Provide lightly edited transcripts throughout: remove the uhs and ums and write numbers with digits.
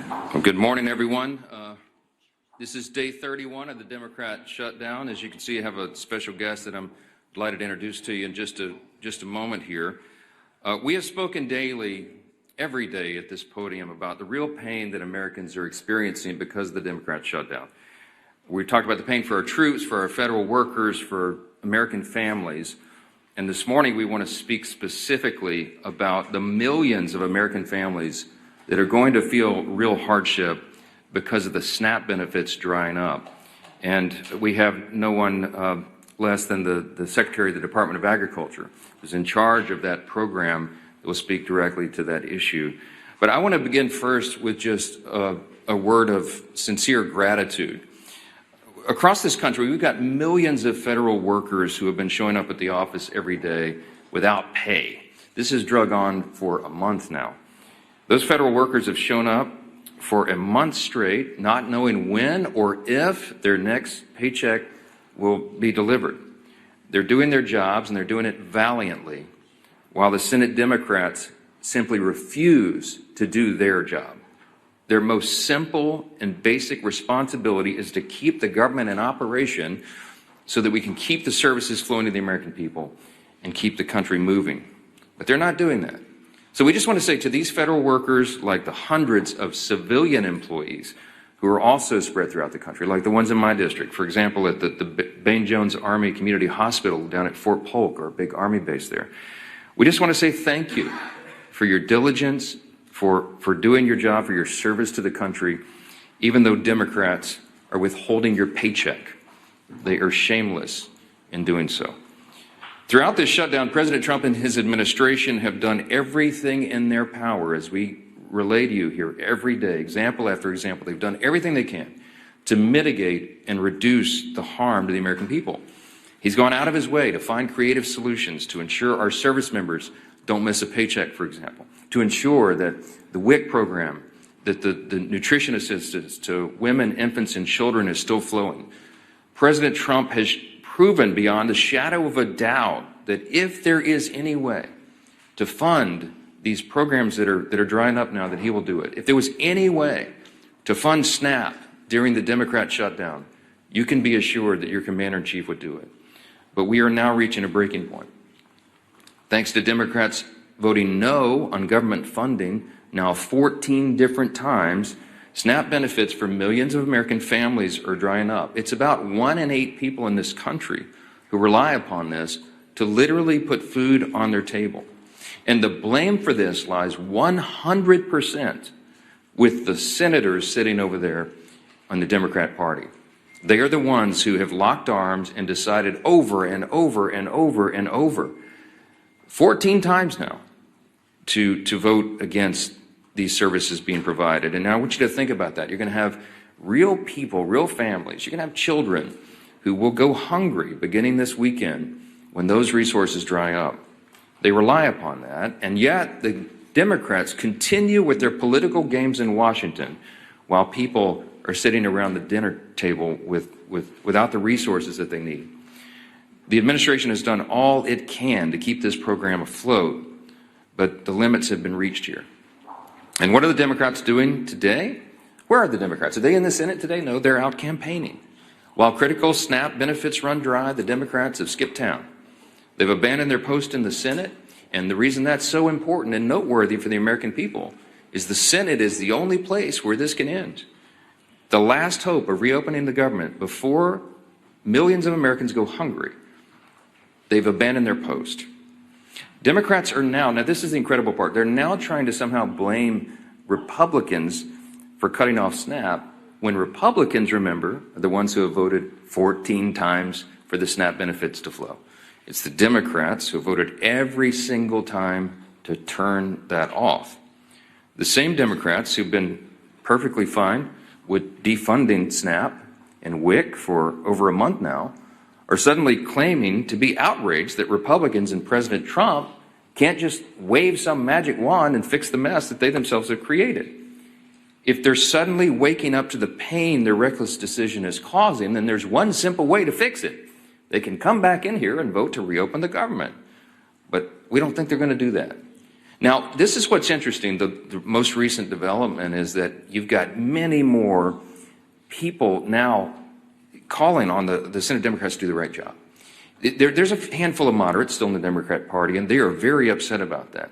Well, good morning, everyone. This is day 31 of the Democrat shutdown. As you can see, I have a special guest that I'm delighted to introduce to you in just a moment here. We have spoken daily, every day at this podium about the real pain that Americans are experiencing because of the Democrat shutdown. We talked about the pain for our troops, for our federal workers, for American families. And this morning we want to speak specifically about the millions of American families that are going to feel real hardship because of the SNAP benefits drying up. And we have no one less than the Secretary of the Department of Agriculture, who's in charge of that program, that will speak directly to that issue. But I want to begin first with just a word of sincere gratitude. Across this country, we've got millions of federal workers who have been showing up at the office every day without pay. This has drug on for a month now. Those federal workers have shown up for a month straight, not knowing when or if their next paycheck will be delivered. They're doing their jobs, and they're doing it valiantly, while the Senate Democrats simply refuse to do their job. Their most simple and basic responsibility is to keep the government in operation so that we can keep the services flowing to the American people and keep the country moving. But they're not doing that. So we just want to say to these federal workers, like the hundreds of civilian employees who are also spread throughout the country, like the ones in my district, for example, at the Bain Jones Army Community Hospital down at Fort Polk, our big Army base there. We just want to say thank you for your diligence, for doing your job, for your service to the country, even though Democrats are withholding your paycheck. They are shameless in doing so. Throughout this shutdown, President Trump and his administration have done everything in their power, as we relay to you here every day, example after example. They've done everything they can to mitigate and reduce the harm to the American people. He's gone out of his way to find creative solutions to ensure our service members don't miss a paycheck, for example, to ensure that the WIC program, that the nutrition assistance to women, infants, and children is still flowing. President Trump has proven beyond a shadow of a doubt that if there is any way to fund these programs that are drying up now, that he will do it. If there was any way to fund SNAP during the Democrat shutdown, you can be assured that your commander-in-chief would do it. But we are now reaching a breaking point. Thanks to Democrats voting no on government funding now 14 different times, SNAP benefits for millions of American families are drying up. It's about 1 in 8 people in this country who rely upon this to literally put food on their table. And the blame for this lies 100% with the senators sitting over there on the Democrat Party. They are the ones who have locked arms and decided over and over and over and over, 14 times now, to vote against these services being provided. And now I want you to think about that. You're going to have real people, real families. You're going to have children who will go hungry beginning this weekend when those resources dry up. They rely upon that, and yet the Democrats continue with their political games in Washington while people are sitting around the dinner table without the resources that they need. The administration has done all it can to keep this program afloat, but the limits have been reached here. And what are the Democrats doing today? Where are the Democrats? Are they in the Senate today? No, they're out campaigning. While critical SNAP benefits run dry, the Democrats have skipped town. They've abandoned their post in the Senate, and the reason that's so important and noteworthy for the American people is the Senate is the only place where this can end. The last hope of reopening the government before millions of Americans go hungry. They've abandoned their post. Democrats are now this is the incredible part, they're now trying to somehow blame Republicans for cutting off SNAP when Republicans, remember, are the ones who have voted 14 times for the SNAP benefits to flow. It's the Democrats who voted every single time to turn that off. The same Democrats who've been perfectly fine with defunding SNAP and WIC for over a month now are suddenly claiming to be outraged that Republicans and President Trump can't just wave some magic wand and fix the mess that they themselves have created. If they're suddenly waking up to the pain their reckless decision is causing, then there's one simple way to fix it. They can come back in here and vote to reopen the government. But we don't think they're going to do that. Now, this is what's interesting. The most recent development is that you've got many more people now calling on the Senate Democrats to do the right job. There's a handful of moderates still in the Democrat Party, and they are very upset about that.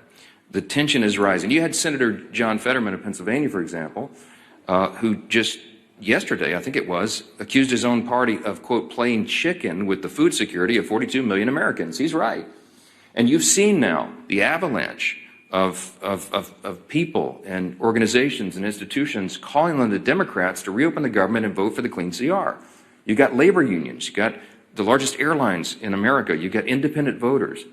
The tension is rising. You had Senator John Fetterman of Pennsylvania, for example, who just yesterday, I think it was, accused his own party of, quote, playing chicken with the food security of 42 million Americans. He's right. And you've seen now the avalanche of people and organizations and institutions calling on the Democrats to reopen the government and vote for the clean CR. You got labor unions. You got the largest airlines in America. You got independent voters.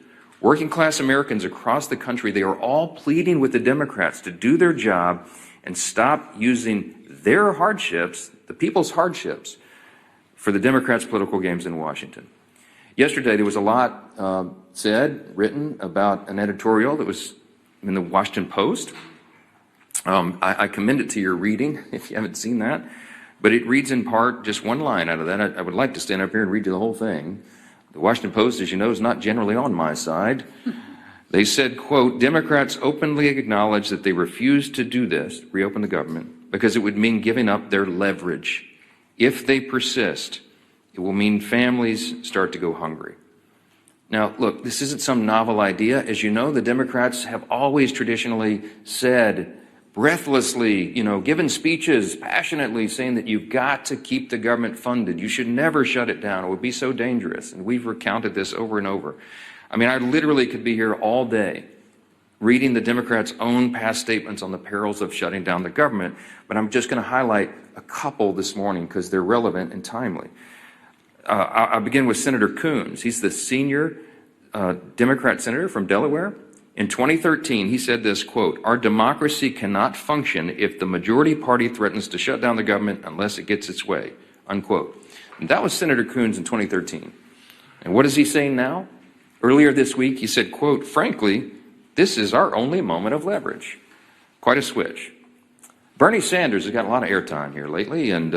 Working class Americans across the country, they are all pleading with the Democrats to do their job and stop using their hardships, the people's hardships, for the Democrats' political games in Washington. Yesterday, there was a lot said, written about an editorial that was in the Washington Post. I commend it to your reading if you haven't seen that. But it reads in part just one line out of that. I would like to stand up here and read you the whole thing. The Washington Post, as you know, is not generally on my side. They said, quote, Democrats openly acknowledge that they refuse to do this, reopen the government, because it would mean giving up their leverage. If they persist, it will mean families start to go hungry. Now, look, this isn't some novel idea. As you know, the Democrats have always traditionally said, breathlessly, given speeches passionately saying that you've got to keep the government funded. You should never shut it down. It would be so dangerous. And we've recounted this over and over. I mean, I literally could be here all day reading the Democrats' own past statements on the perils of shutting down the government, but I'm just going to highlight a couple this morning because they're relevant and timely. I'll begin with Senator Coons. He's the senior Democrat senator from Delaware. In 2013, he said this, quote, our democracy cannot function if the majority party threatens to shut down the government unless it gets its way, unquote. And that was Senator Coons in 2013. And what is he saying now? Earlier this week, he said, quote, frankly, this is our only moment of leverage. Quite a switch. Bernie Sanders has got a lot of airtime here lately, and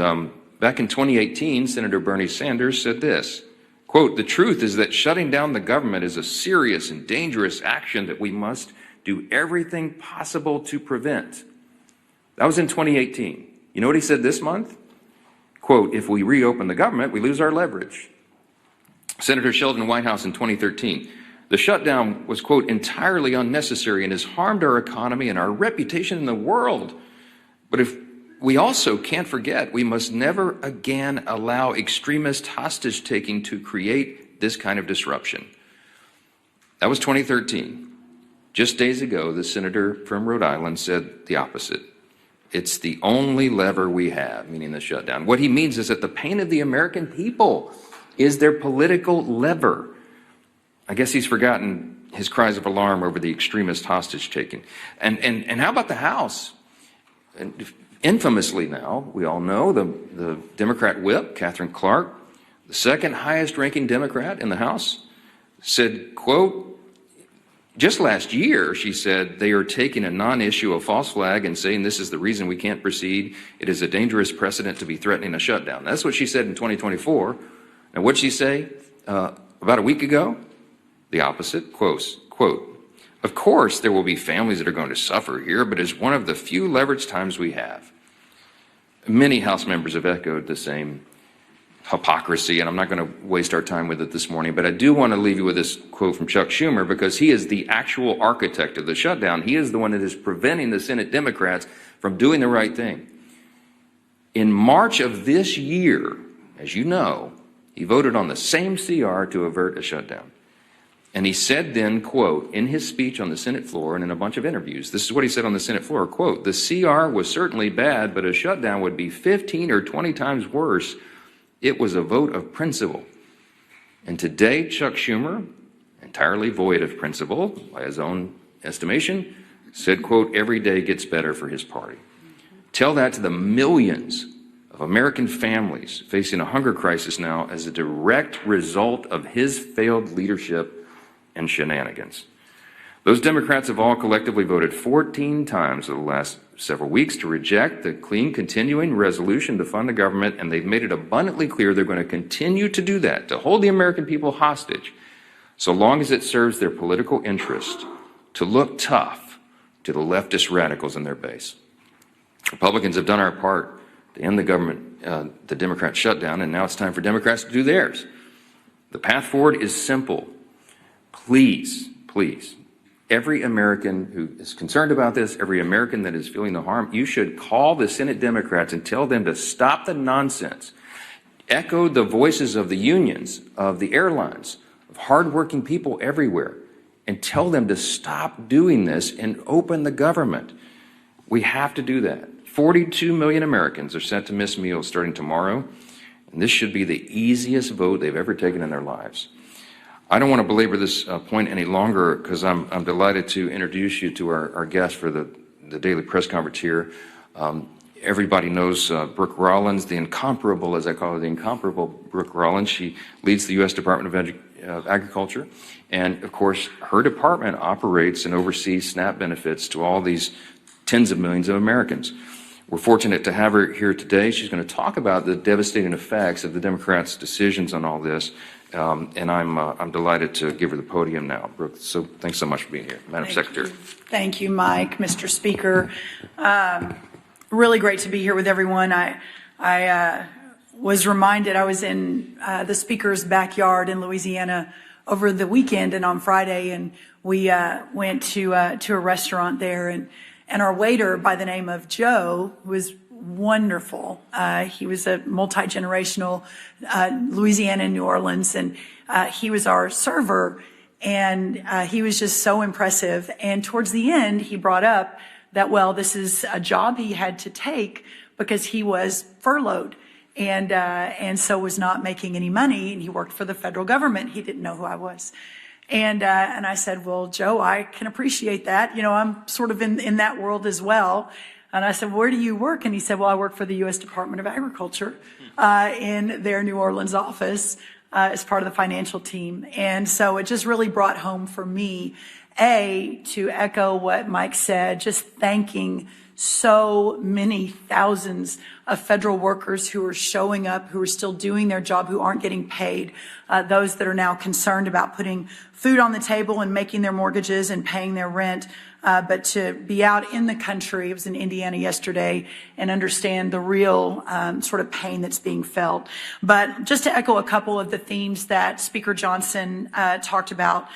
back in 2018, Senator Bernie Sanders said this, quote, the truth is that shutting down the government is a serious and dangerous action that we must do everything possible to prevent. That was in 2018. You know what he said this month? Quote, if we reopen the government, we lose our leverage. Senator Sheldon Whitehouse in 2013. The shutdown was, quote, entirely unnecessary and has harmed our economy and our reputation in the world. But if we also can't forget, we must never again allow extremist hostage-taking to create this kind of disruption. That was 2013. Just days ago, the senator from Rhode Island said the opposite. It's the only lever we have, meaning the shutdown. What he means is that the pain of the American people is their political lever. I guess he's forgotten his cries of alarm over the extremist hostage-taking. And how about the House? And infamously now, we all know, the Democrat whip, Catherine Clark, the second highest ranking Democrat in the House, said, quote, just last year, she said, they are taking a non-issue, a false flag, and saying this is the reason we can't proceed. It is a dangerous precedent to be threatening a shutdown. That's what she said in 2024. And what'd she say about a week ago? The opposite, quote, of course there will be families that are going to suffer here, but it's one of the few leverage times we have. Many House members have echoed the same hypocrisy, and I'm not going to waste our time with it this morning, but I do want to leave you with this quote from Chuck Schumer because he is the actual architect of the shutdown. He is the one that is preventing the Senate Democrats from doing the right thing. In March of this year, as you know, he voted on the same CR to avert a shutdown. And he said then, quote, in his speech on the Senate floor and in a bunch of interviews, this is what he said on the Senate floor, quote, the CR was certainly bad, but a shutdown would be 15 or 20 times worse. It was a vote of principle. And today, Chuck Schumer, entirely void of principle, by his own estimation, said, quote, every day gets better for his party. Tell that to the millions of American families facing a hunger crisis now as a direct result of his failed leadership and shenanigans. Those Democrats have all collectively voted 14 times over the last several weeks to reject the clean continuing resolution to fund the government, and they've made it abundantly clear they're going to continue to do that, to hold the American people hostage, so long as it serves their political interest, to look tough, to the leftist radicals in their base. Republicans have done our part to end the government, the Democrat shutdown, and now it's time for Democrats to do theirs. The path forward is simple. Please, please, every American who is concerned about this, every American that is feeling the harm, you should call the Senate Democrats and tell them to stop the nonsense. Echo the voices of the unions, of the airlines, of hardworking people everywhere, and tell them to stop doing this and open the government. We have to do that. 42 million Americans are set to miss meals starting tomorrow, and this should be the easiest vote they've ever taken in their lives. I don't want to belabor this point any longer because I'm delighted to introduce you to our guest for the daily press conference here. Everybody knows Brooke Rollins, the incomparable, as I call her, the incomparable Brooke Rollins. She leads the U.S. Department of Agriculture, and of course, her department operates and oversees SNAP benefits to all these tens of millions of Americans. We're fortunate to have her here today. She's going to talk about the devastating effects of the Democrats' decisions on all this, and I'm delighted to give her the podium now. Brooke, so thanks so much for being here, Madam Secretary. Thank you, Mike, Mr. Speaker. Really great to be here with everyone. I was reminded I was in the Speaker's backyard in Louisiana over the weekend and on Friday, and we went to a restaurant there, and our waiter by the name of Joe was wonderful. He was a multi-generational Louisiana, New Orleans, and he was our server, and he was just so impressive. And towards the end, he brought up that, well, this is a job he had to take because he was furloughed and so was not making any money, and he worked for the federal government. He didn't know who I was. And I said, well, Joe, I can appreciate that. You know, I'm sort of in that world as well. And I said, where do you work? And he said, well, I work for the U.S. Department of Agriculture in their New Orleans office as part of the financial team. And so it just really brought home for me, to echo what Mike said, just thanking so many thousands of federal workers who are showing up, who are still doing their job, who aren't getting paid, those that are now concerned about putting food on the table and making their mortgages and paying their rent, but to be out in the country, I was in Indiana yesterday, and understand the real sort of pain that's being felt. But just to echo a couple of the themes that Speaker Johnson talked about,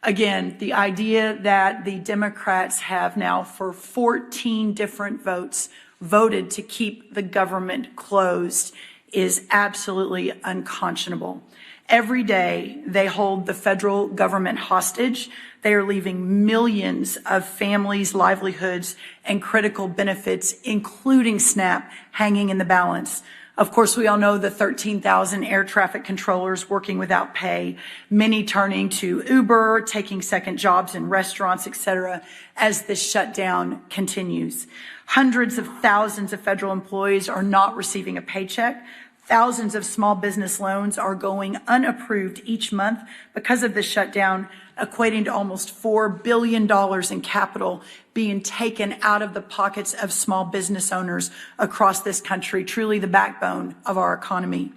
again, the idea that the Democrats have now for 14 different votes voted to keep the government closed is absolutely unconscionable. Every day they hold the federal government hostage. They are leaving millions of families' livelihoods and critical benefits, including SNAP, hanging in the balance. Of course, we all know the 13,000 air traffic controllers working without pay, many turning to Uber, taking second jobs in restaurants, etc., as this shutdown continues. Hundreds of thousands of federal employees are not receiving a paycheck. Thousands of small business loans are going unapproved each month because of this shutdown, equating to almost $4 billion in capital being taken out of the pockets of small business owners across this country, truly the backbone of our economy.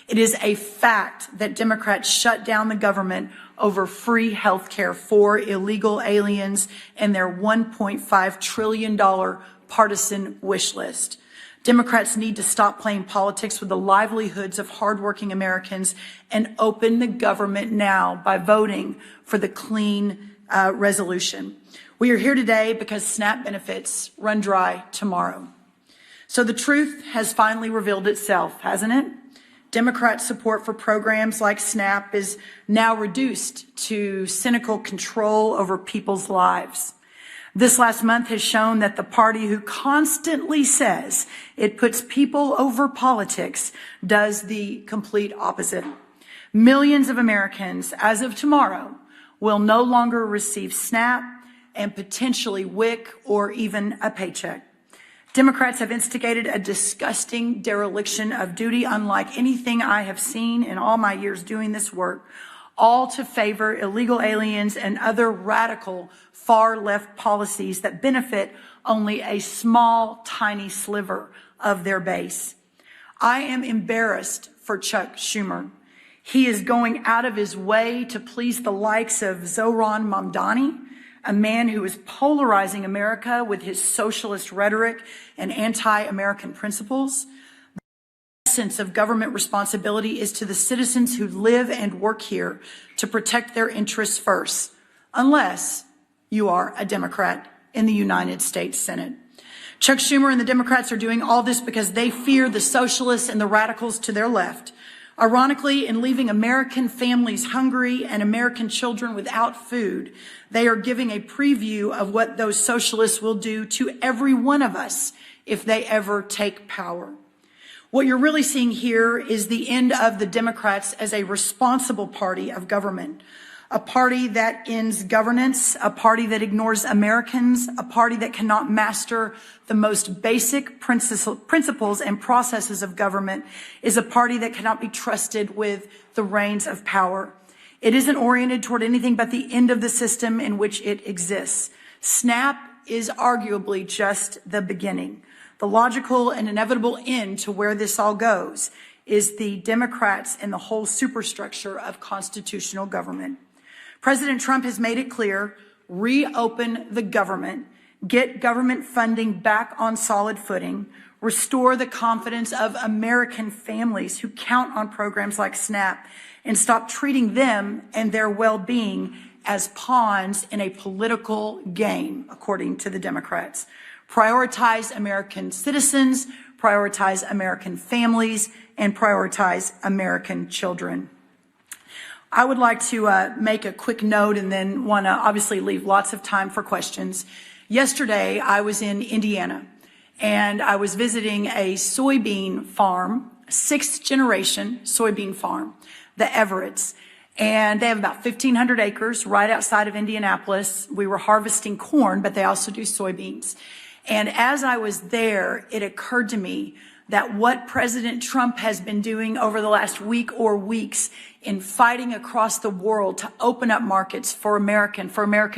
It is a fact that Democrats shut down the government over free health care for illegal aliens and their $1.5 trillion partisan wish list. Democrats need to stop playing politics with the livelihoods of hardworking Americans and open the government now by voting for the clean resolution. We are here today because SNAP benefits run dry tomorrow. So the truth has finally revealed itself, hasn't it? Democrat support for programs like SNAP is now reduced to cynical control over people's lives. This last month has shown that the party who constantly says it puts people over politics does the complete opposite. Millions of Americans, as of tomorrow, will no longer receive SNAP and potentially WIC or even a paycheck. Democrats have instigated a disgusting dereliction of duty unlike anything I have seen in all my years doing this work, all to favor illegal aliens and other radical far-left policies that benefit only a small, tiny sliver of their base. I am embarrassed for Chuck Schumer. He is going out of his way to please the likes of Zohran Mamdani, a man who is polarizing America with his socialist rhetoric and anti-American principles. The essence of government responsibility is to the citizens who live and work here to protect their interests first, unless you are a Democrat in the United States Senate. Chuck Schumer and the Democrats are doing all this because they fear the socialists and the radicals to their left. Ironically, in leaving American families hungry and American children without food, they are giving a preview of what those socialists will do to every one of us if they ever take power. What you're really seeing here is the end of the Democrats as a responsible party of government, a party that ends governance, a party that ignores Americans, a party that cannot master the most basic principles and processes of government, is a party that cannot be trusted with the reins of power. It isn't oriented toward anything but the end of the system in which it exists. SNAP is arguably just the beginning. The logical and inevitable end to where this all goes is the Democrats and the whole superstructure of constitutional government. President Trump has made it clear, reopen the government, get government funding back on solid footing, restore the confidence of American families who count on programs like SNAP, and stop treating them and their well-being as pawns in a political game, according to the Democrats. Prioritize American citizens, prioritize American families, and prioritize American children. I would like to make a quick note and then want to obviously leave lots of time for questions. Yesterday, I was in Indiana, and I was visiting a soybean farm, sixth generation soybean farm, the Everetts. And they have about 1,500 acres right outside of Indianapolis. We were harvesting corn, but they also do soybeans. And as I was there, it occurred to me that what President Trump has been doing over the last week or weeks in fighting across the world to open up markets for American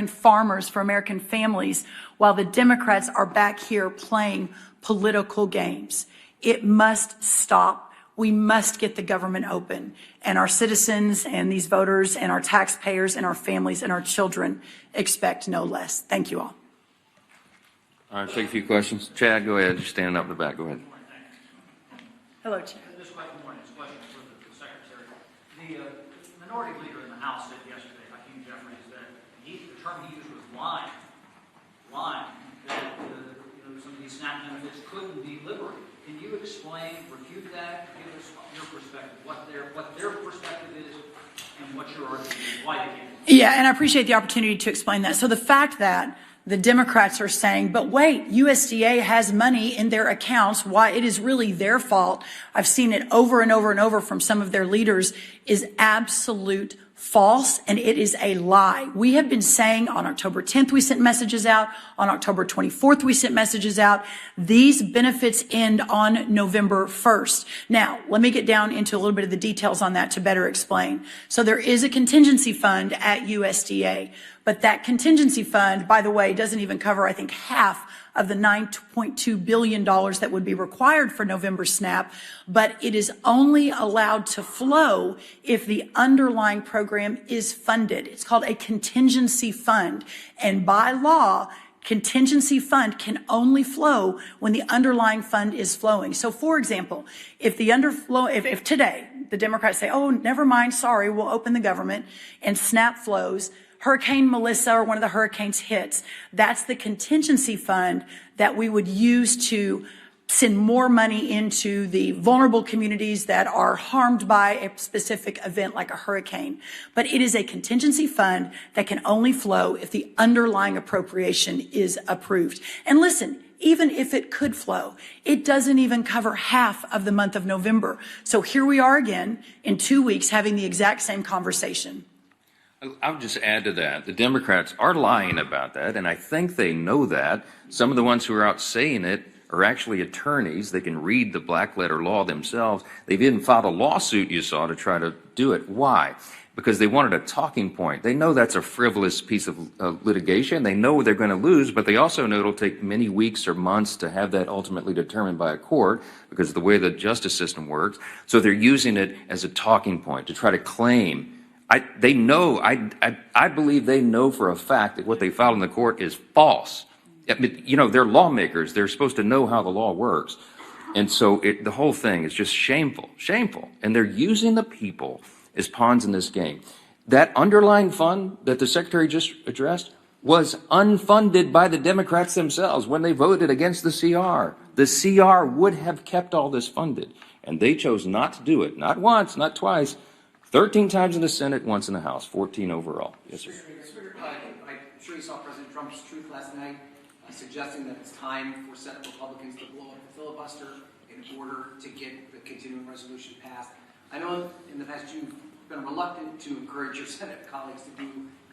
farmers, for American families, while the Democrats are back here playing political games. It must stop. We must get the government open, and our citizens and these voters and our taxpayers and our families and our children expect no less. Thank you all. All right, take a few questions. Chad, go ahead. You're standing up in the back. Go ahead. Hello, Chad. This question for the Secretary. The minority leader in the House said yesterday, Hakeem Jeffries, that the term he used was lying, that some of these SNAP benefits couldn't be liberated. Can you explain, refute that, give us your perspective, what their perspective is, and what your argument is, why they can't? Yeah, and I appreciate the opportunity to explain that. So the fact that the Democrats are saying, but wait, USDA has money in their accounts, why it is really their fault, I've seen it over and over and over from some of their leaders, is absolute false, and it is a lie. We have been saying on October 10th, we sent messages out. On October 24th, we sent messages out. These benefits end on November 1st. Now, let me get down into a little bit of the details on that to better explain. So there is a contingency fund at USDA, but that contingency fund, by the way, doesn't even cover, I think, half of the $9.2 billion that would be required for November SNAP, but it is only allowed to flow if the underlying program is funded. It's called a contingency fund, and by law, contingency fund can only flow when the underlying fund is flowing. So, for example, if today the Democrats say, oh, never mind, sorry, we'll open the government, and SNAP flows, Hurricane Melissa or one of the hurricanes hits, that's the contingency fund that we would use to send more money into the vulnerable communities that are harmed by a specific event like a hurricane. But it is a contingency fund that can only flow if the underlying appropriation is approved. And listen, even if it could flow, it doesn't even cover half of the month of November. So here we are again in 2 weeks having the exact same conversation. I would just add to that, the Democrats are lying about that, and I think they know that. Some of the ones who are out saying it are actually attorneys. They can read the black letter law themselves. They've even filed a lawsuit, you saw, to try to do it. Why? Because they wanted a talking point. They know that's a frivolous piece of litigation. They know they're going to lose, but they also know it'll take many weeks or months to have that ultimately determined by a court because of the way the justice system works. So they're using it as a talking point to try to claim They know, I believe they know for a fact that what they filed in the court is false. I mean, you know, they're lawmakers. They're supposed to know how the law works. And so the whole thing is just shameful. And they're using the people as pawns in this game. That underlying fund that the Secretary just addressed was unfunded by the Democrats themselves when they voted against the CR. The CR would have kept all this funded, and they chose not to do it. Not once, not twice, 13 times in the Senate, once in the House, 14 overall. Yes, sir. I'm sure you saw President Trump's truth last night, suggesting that it's time for Senate Republicans to blow up the filibuster in order to get the continuing resolution passed. I know in the past you've been reluctant to encourage your Senate colleagues to do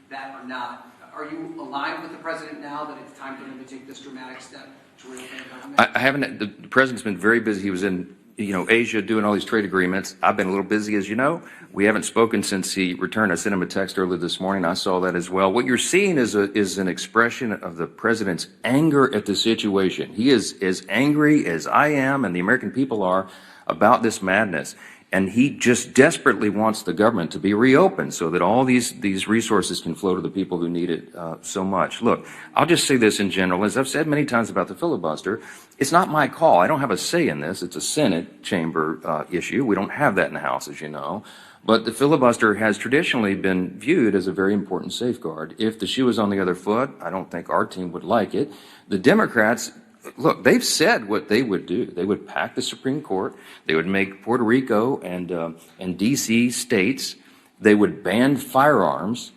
that or not. Are you aligned with the president now that it's time for him to take this dramatic step to reopen the government? I haven't. The president's been very busy. He was in, Asia doing all these trade agreements. I've been a little busy, as you know. We haven't spoken since he returned. I sent him a text earlier this morning. I saw that as well. What you're seeing is an expression of the president's anger at the situation. He is as angry as I am and the American people are about this madness. And he just desperately wants the government to be reopened so that all these resources can flow to the people who need it so much. Look, I'll just say this in general. As I've said many times about the filibuster, it's not my call. I don't have a say in this. It's a Senate chamber issue. We don't have that in the House, as you know. But the filibuster has traditionally been viewed as a very important safeguard. If the shoe is on the other foot, I don't think our team would like it. The Democrats, look, they've said what they would do. They would pack the Supreme Court. They would make Puerto Rico and D.C. states. They would ban firearms.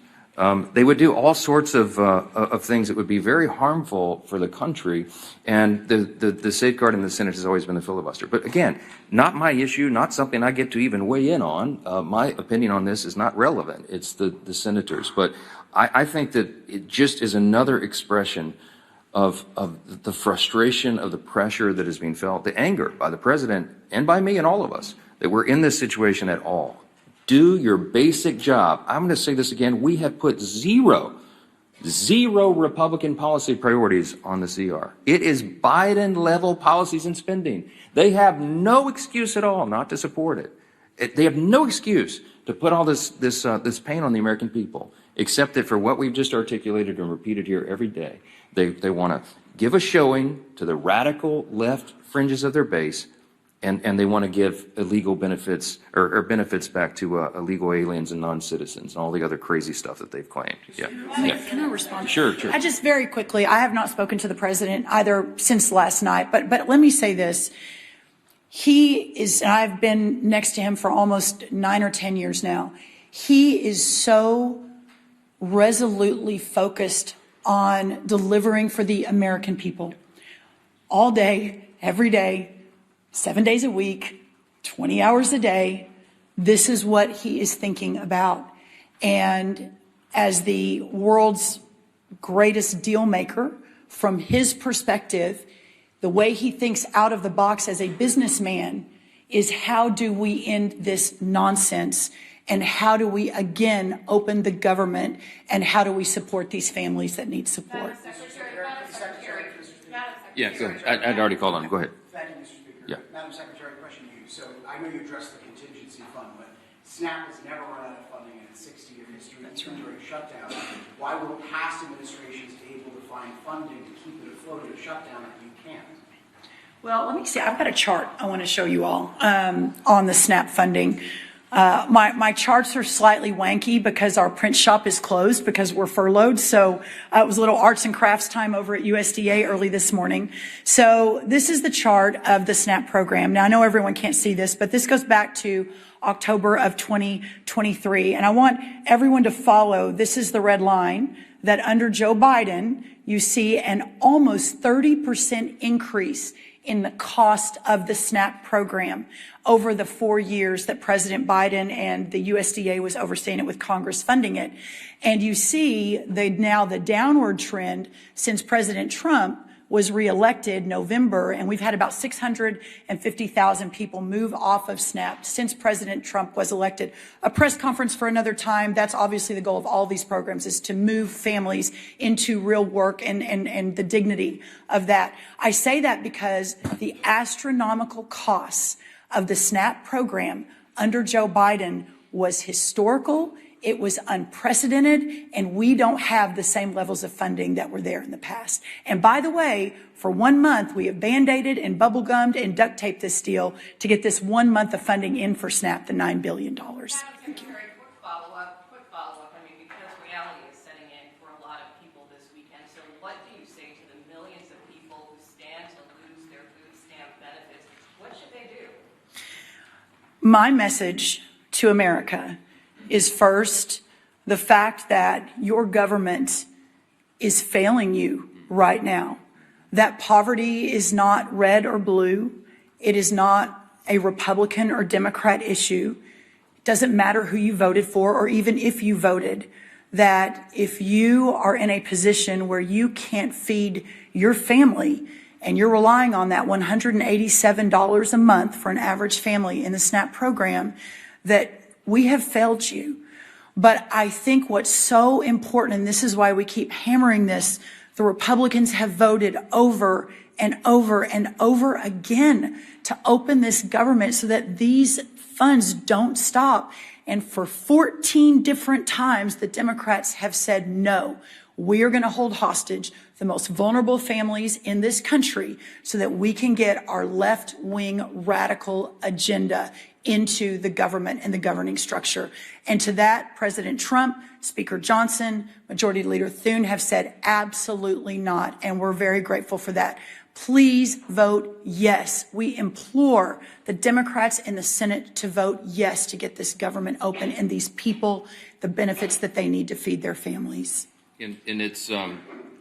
They would do all sorts of things that would be very harmful for the country. And the safeguard in the Senate has always been the filibuster. But again, not my issue, not something I get to even weigh in on. My opinion on this is not relevant. It's the senators. But I think that it just is another expression of the frustration, of the pressure that is being felt, the anger by the president and by me and all of us that we're in this situation at all. Do your basic job. I'm going to say this again. We have put zero Republican policy priorities on the CR. It is Biden-level policies and spending. They have no excuse at all not to support it. They have no excuse to put all this pain on the American people, except that for what we've just articulated and repeated here every day, they want to give a showing to the radical left fringes of their base, and they want to give illegal benefits or benefits back to illegal aliens and non-citizens and all the other crazy stuff that they've claimed. Yeah. Can I respond? Sure. I just very quickly, I have not spoken to the president either since last night, but let me say this. He is, and I've been next to him for almost 9 or 10 years now. He is so resolutely focused on delivering for the American people all day, every day, 7 days a week, 20 hours a day. This is what he is thinking about. And as the world's greatest deal maker, from his perspective, the way he thinks out of the box as a businessman is how do we end this nonsense, and how do we again open the government, and how do we support these families that need support? Yeah, go ahead. I'd already called on him. Go ahead. Thank you, Mr. Speaker. Yeah. Madam Secretary, question to you. So I know you addressed the contingency fund, but SNAP has never run out of funding in its 60-year history. That's right. During shutdown. Why were past administrations able to find funding to keep it afloat in a shutdown that you can't? Well, let me see. I've got a chart I want to show you all on the SNAP funding. My charts are slightly wanky because our print shop is closed because we're furloughed. So it was a little arts and crafts time over at USDA early this morning. So this is the chart of the SNAP program. Now, I know everyone can't see this, but this goes back to October of 2023. And I want everyone to follow. This is the red line that under Joe Biden, you see an almost 30% increase in the cost of the SNAP program over the 4 years that President Biden and the USDA was overseeing it with Congress funding it. And you see now the downward trend since President Trump was reelected November, and we've had about 650,000 people move off of SNAP since President Trump was elected. A press conference for another time. That's obviously the goal of all these programs, is to move families into real work and the dignity of that. I say that because the astronomical costs of the SNAP program under Joe Biden was historical. It was unprecedented, and we don't have the same levels of funding that were there in the past. And by the way, for 1 month, we have band-aided and bubble-gummed and duct-taped this deal to get this 1 month of funding in for SNAP, the $9 billion. Thank you. Quick follow-up. I mean, because reality is setting in for a lot of people this weekend. So what do you say to the millions of people who stand to lose their food stamp benefits? What should they do? My message to America is first, the fact that your government is failing you right now. That poverty is not red or blue. It is not a Republican or Democrat issue. It doesn't matter who you voted for or even if you voted. That if you are in a position where you can't feed your family and you're relying on that $187 a month for an average family in the SNAP program, that we have failed you. But I think what's so important, and this is why we keep hammering this, the Republicans have voted over and over and over again to open this government so that these funds don't stop. And for 14 different times, the Democrats have said, no, we are going to hold hostage the most vulnerable families in this country so that we can get our left-wing radical agenda into the government and the governing structure. And to that, President Trump, Speaker Johnson, Majority Leader Thune have said absolutely not, and we're very grateful for that. Please vote yes. We implore the Democrats in the Senate to vote yes to get this government open and these people the benefits that they need to feed their families. And it's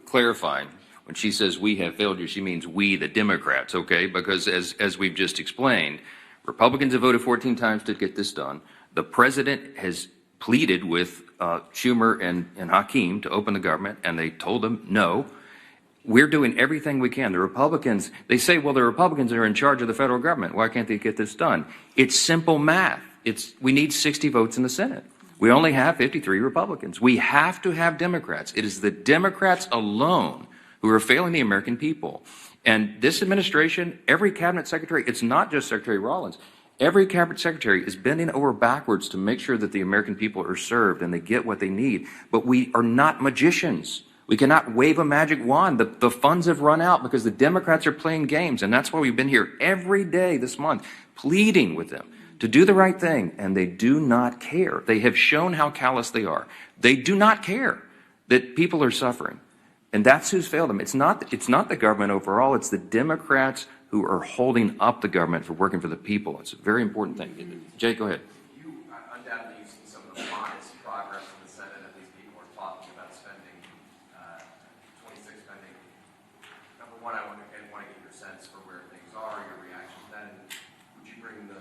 clarifying. When she says we have failed you, she means we, the Democrats, okay? Because as we've just explained, Republicans have voted 14 times to get this done. The president has pleaded with Schumer and Hakeem to open the government, and they told them no. We're doing everything we can. The Republicans, they say, well, the Republicans are in charge of the federal government. Why can't they get this done? It's simple math. We need 60 votes in the Senate. We only have 53 Republicans. We have to have Democrats. It is the Democrats alone who are failing the American people. And this administration, every cabinet secretary, it's not just Secretary Rollins, every cabinet secretary is bending over backwards to make sure that the American people are served and they get what they need. But we are not magicians. We cannot wave a magic wand. The funds have run out because the Democrats are playing games. And that's why we've been here every day this month pleading with them to do the right thing. And they do not care. They have shown how callous they are. They do not care that people are suffering. And that's who's failed them. It's not the government overall. It's the Democrats who are holding up the government for working for the people. It's a very important thing. Jake, go ahead. You undoubtedly you've seen some of the modest progress in the Senate, and these people are talking about spending, 26 spending. Number one, I want to get your sense for where things are, your reaction to that, and would you bring the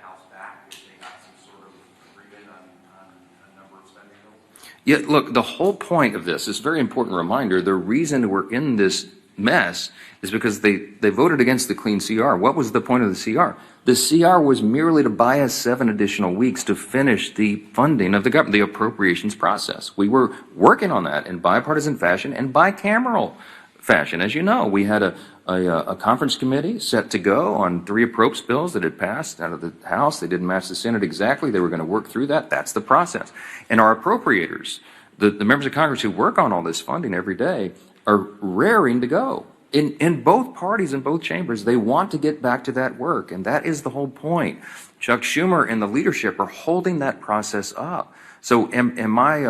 House back if they got some sort of agreement on a number of spending bills? Yeah, look, the whole point of this is a very important reminder. The reason we're in this mess is because they voted against the clean CR. What was the point of the CR? The CR was merely to buy us 7 additional weeks to finish the funding of the government, the appropriations process. We were working on that in bipartisan fashion and bicameral fashion. As you know, we had a conference committee set to go on 3 appropriations bills that had passed out of the House. They didn't match the Senate exactly. They were going to work through that. That's the process. And our appropriators, the members of Congress who work on all this funding every day, are raring to go. In both parties, in both chambers, they want to get back to that work, and that is the whole point. Chuck Schumer and the leadership are holding that process up. So am I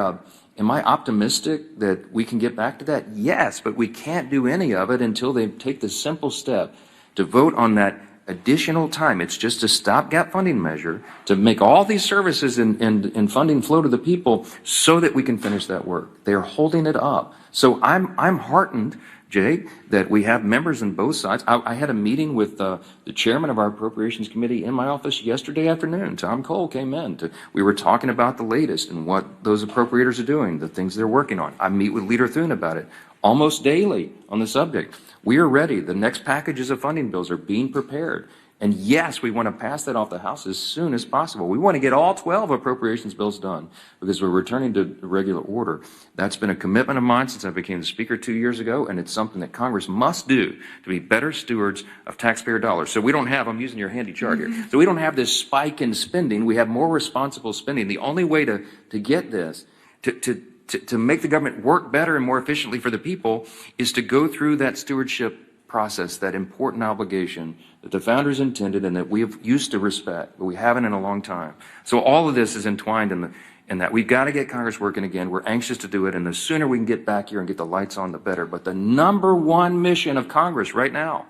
optimistic that we can get back to that? Yes, but we can't do any of it until they take the simple step to vote on that additional time. It's just a stopgap funding measure to make all these services and funding flow to the people so that we can finish that work. They're holding it up. So I'm heartened, Jake, that we have members on both sides. I had a meeting with the chairman of our Appropriations Committee in my office yesterday afternoon. Tom Cole came in. We were talking about the latest and what those appropriators are doing, the things they're working on. I meet with Leader Thune about it almost daily on the subject. We are ready. The next packages of funding bills are being prepared. And yes, we want to pass that off the House as soon as possible. We want to get all 12 appropriations bills done because we're returning to regular order. That's been a commitment of mine since I became the Speaker 2 years ago, and it's something that Congress must do to be better stewards of taxpayer dollars. So we don't have, I'm using your handy chart here, so we don't have this spike in spending. We have more responsible spending. The only way to get this, to make the government work better and more efficiently for the people is to go through that stewardship process, that important obligation that the founders intended and that we have used to respect, but we haven't in a long time. So all of this is entwined in that. We've got to get Congress working again. We're anxious to do it, and the sooner we can get back here and get the lights on, the better. But the number one mission of Congress right now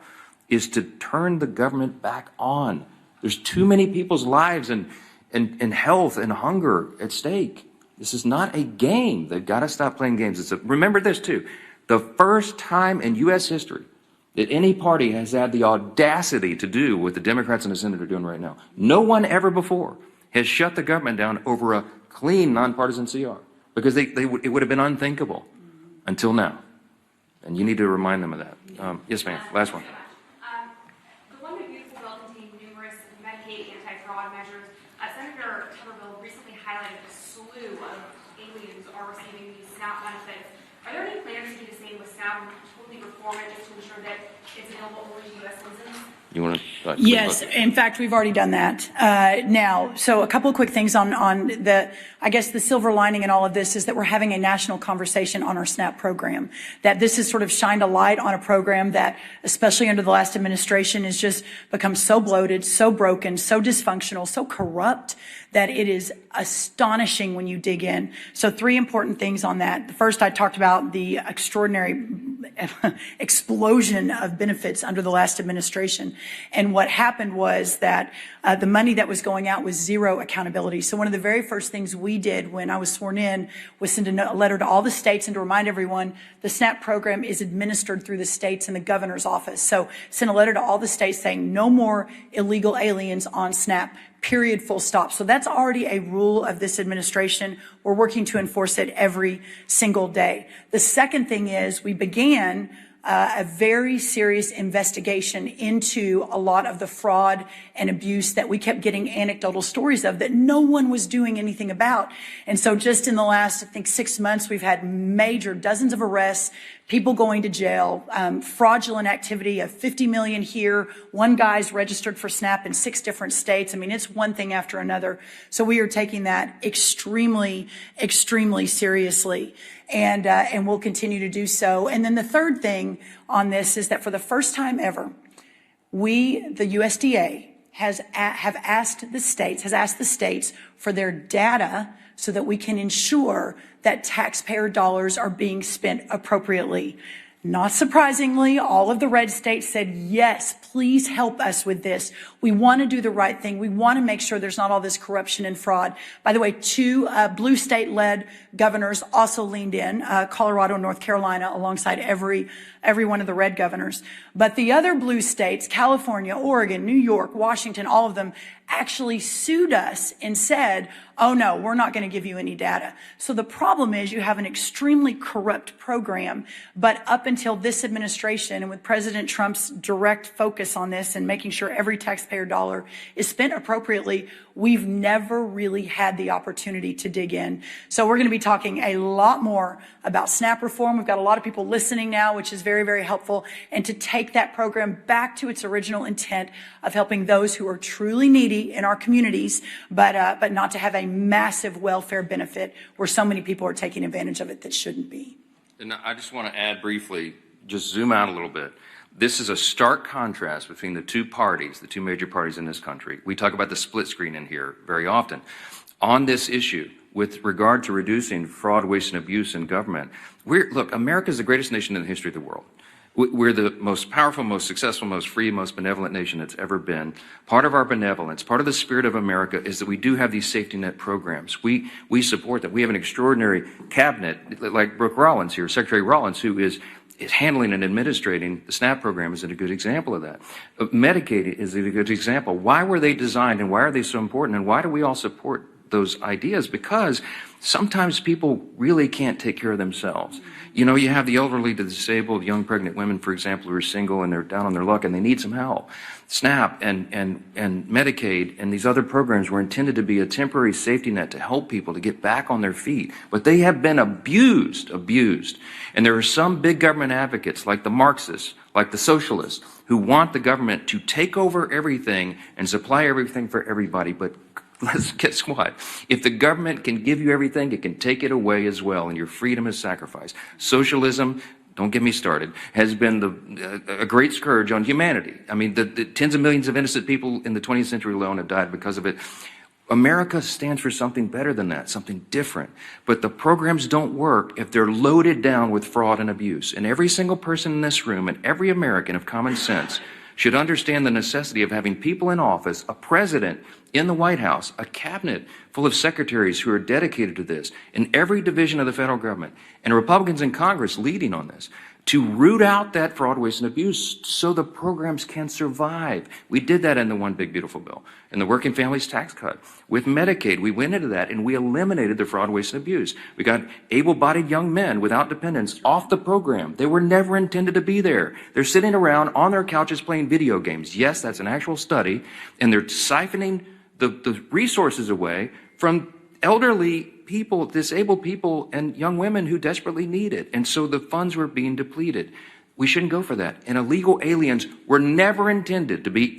is to turn the government back on. There's too many people's lives and health and hunger at stake. This is not a game. They've got to stop playing games. Remember this, too. The first time in U.S. history that any party has had the audacity to do what the Democrats in the Senate are doing right now. No one ever before has shut the government down over a clean, nonpartisan CR, because it would have been unthinkable until now. And you need to remind them of that. Yes, ma'am. Last one. The One Big Beautiful Bill contained numerous Medicaid anti-fraud measures. Senator Tuberville recently highlighted a slew of aliens are receiving these SNAP benefits. Are there any plans to do the same with SNAP and totally reform it just to ensure that it's available only to U.S. citizens? You want to? Yes, in fact, we've already done that. Now, so a couple of quick things on the, I guess the silver lining in all of this is that we're having a national conversation on our SNAP program, that this has sort of shined a light on a program that, especially under the last administration, has just become so bloated, so broken, so dysfunctional, so corrupt that it is astonishing when you dig in. So 3 important things on that. The first, I talked about the extraordinary explosion of benefits under the last administration. And what happened was that the money that was going out was zero accountability. So one of the very first things we did when I was sworn in was send a letter to all the states and to remind everyone the SNAP program is administered through the states and the governor's office. So send a letter to all the states saying no more illegal aliens on SNAP. Period, full stop. So that's already a rule of this administration. We're working to enforce it every single day. The second thing is we began a very serious investigation into a lot of the fraud and abuse that we kept getting anecdotal stories of that no one was doing anything about. And so just in the last, I think, 6 months, we've had major dozens of arrests, people going to jail, fraudulent activity of 50 million here. One guy's registered for SNAP in 6 different states. I mean, it's one thing after another. So we are taking that extremely, extremely seriously. And we'll continue to do so. And then the third thing on this is that for the first time ever, the USDA, has asked the states for their data so that we can ensure that taxpayer dollars are being spent appropriately. Not surprisingly, all of the red states said, yes, please help us with this. We want to do the right thing. We want to make sure there's not all this corruption and fraud. By the way, 2 blue state-led governors also leaned in, Colorado and North Carolina, alongside every one of the red governors. But the other blue states, California, Oregon, New York, Washington, all of them actually sued us and said, oh no, we're not going to give you any data. So the problem is you have an extremely corrupt program, but up until this administration and with President Trump's direct focus on this and making sure every taxpayer dollar is spent appropriately, we've never really had the opportunity to dig in. So we're going to be talking a lot more about SNAP reform. We've got a lot of people listening now, which is very, very helpful, and to take that program back to its original intent of helping those who are truly needy in our communities, but not to have a massive welfare benefit where so many people are taking advantage of it that shouldn't be. And I just want to add briefly, just zoom out a little bit. This is a stark contrast between the 2 parties, the 2 major parties in this country. We talk about the split screen in here very often. On this issue, with regard to reducing fraud, waste, and abuse in government, look, America is the greatest nation in the history of the world. We're the most powerful, most successful, most free, most benevolent nation that's ever been. Part of our benevolence, part of the spirit of America is that we do have these safety net programs. We support them. We have an extraordinary cabinet, like Brooke Rollins here, Secretary Rollins, who is handling and administrating the SNAP program is a good example of that. Medicaid is a good example. Why were they designed and why are they so important and why do we all support those ideas, because sometimes people really can't take care of themselves. You know, you have the elderly, the disabled, young pregnant women, for example, who are single and they're down on their luck and they need some help. SNAP and Medicaid and these other programs were intended to be a temporary safety net to help people to get back on their feet. But they have been abused. And there are some big government advocates, like the Marxists, like the socialists, who want the government to take over everything and supply everything for everybody. But guess what? If the government can give you everything, it can take it away as well, and your freedom is sacrificed. Socialism, don't get me started, has been a great scourge on humanity. I mean, the tens of millions of innocent people in the 20th century alone have died because of it. America stands for something better than that, something different. But the programs don't work if they're loaded down with fraud and abuse. And every single person in this room and every American of common sense should understand the necessity of having people in office, a president in the White House, a cabinet full of secretaries who are dedicated to this in every division of the federal government, and Republicans in Congress leading on this, to root out that fraud, waste, and abuse so the programs can survive. We did that in the One Big Beautiful Bill, in the Working Families Tax Cut. With Medicaid, we went into that and we eliminated the fraud, waste, and abuse. We got able-bodied young men without dependents off the program. They were never intended to be there. They're sitting around on their couches playing video games. Yes, that's an actual study. And they're siphoning the resources away from elderly people, disabled people, and young women who desperately need it. And so the funds were being depleted. We shouldn't go for that. And illegal aliens were never intended to be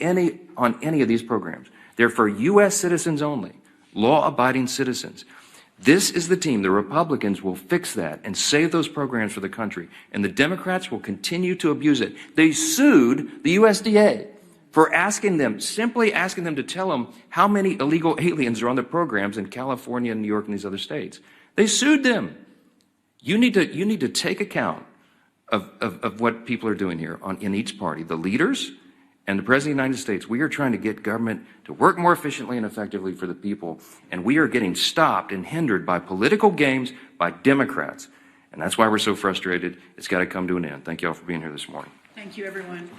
on any of these programs. They're for U.S. citizens only, law-abiding citizens. This is the team. The Republicans will fix that and save those programs for the country. And the Democrats will continue to abuse it. They sued the USDA for simply asking them to tell them how many illegal aliens are on the programs in California and New York and these other states. They sued them. You need to take account of what people are doing here in each party, the leaders and the President of the United States. We are trying to get government to work more efficiently and effectively for the people, and we are getting stopped and hindered by political games by Democrats. And that's why we're so frustrated. It's got to come to an end. Thank you all for being here this morning. Thank you, everyone.